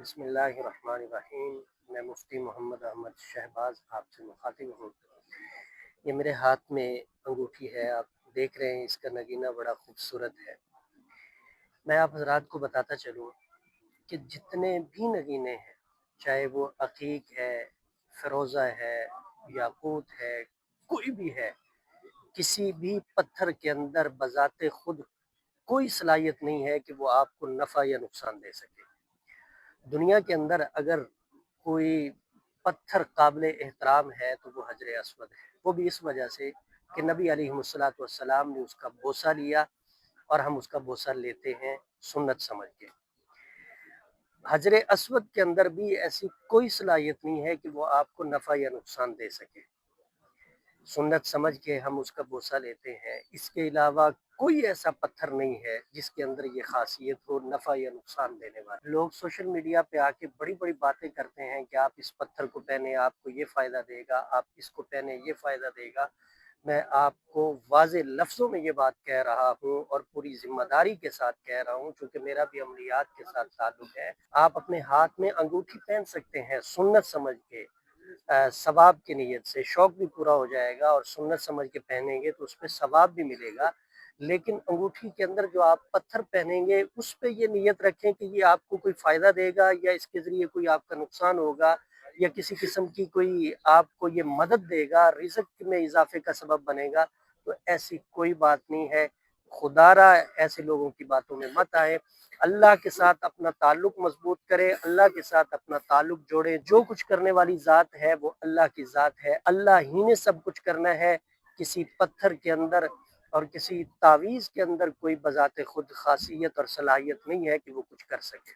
बिस्मिल्लाहिर्रहमानिर्रहीम। मैं मुफ्ती मोहम्मद अहमद शहबाज आपसे मुखातिब हूँ। ये मेरे हाथ में अंगूठी है, आप देख रहे हैं, इसका नगीना बड़ा खूबसूरत है। मैं आप हज़रात को बताता चलूँ कि जितने भी नगीने हैं, चाहे वो अकीक है, फ़िरोज़ा है, याकूत है, कोई भी है, किसी भी पत्थर के अंदर बज़ाते खुद कोई सलाहियत नहीं है कि वो आपको नफ़ा या नुकसान दे सके। दुनिया के अंदर अगर कोई पत्थर काबिल एहतराम है तो वो हजर अस्वद है। वो भी इस वजह से कि नबी अलैहिस्सलातु वस्सलाम ने उसका बोसा लिया और हम उसका बोसा लेते हैं सुन्नत समझ के। हजर अस्वद के अंदर भी ऐसी कोई सलाहियत नहीं है कि वो आपको नफ़ा या नुकसान दे सके। सुन्नत समझ के हम उसका बोसा लेते हैं। इसके अलावा कोई ऐसा पत्थर नहीं है जिसके अंदर ये खासियत हो नफ़ा या नुकसान देने वाला। लोग सोशल मीडिया पे आके बड़ी बड़ी बातें करते हैं कि आप इस पत्थर को पहने आपको ये फ़ायदा देगा, आप इसको पहने ये फ़ायदा देगा। मैं आपको वाज़े लफ्ज़ों में ये बात कह रहा हूँ और पूरी ज़िम्मेदारी के साथ कह रहा हूँ, चूँकि मेरा भी अमलियात के साथ ताल्लुक़ है। आप अपने हाथ में अंगूठी पहन सकते हैं सुन्नत समझ के, सवाब की नीयत से, शौक भी पूरा हो जाएगा और सुन्नत समझ के पहनेंगे तो उसपे सवाब भी मिलेगा। लेकिन अंगूठी के अंदर जो आप पत्थर पहनेंगे उस पे ये नीयत रखें कि ये आपको कोई फ़ायदा देगा या इसके ज़रिए कोई आपका नुकसान होगा या किसी किस्म की कोई आपको ये मदद देगा, रिज़्क में इज़ाफ़े का सबब बनेगा। तो ऐसी कोई बात नहीं है। खुदारा ऐसे लोगों की बातों में मत आएँ। अल्लाह के साथ अपना ताल्लुक मजबूत करें, अल्लाह के साथ अपना ताल्लुक जोड़ें। जो कुछ करने वाली ज़ात है वो अल्लाह की ज़ात है, अल्लाह ही ने सब कुछ करना है। किसी पत्थर के अंदर और किसी तावीज़ के अंदर कोई बज़ाते खुद खासियत और सलाहियत नहीं है कि वो कुछ कर सके।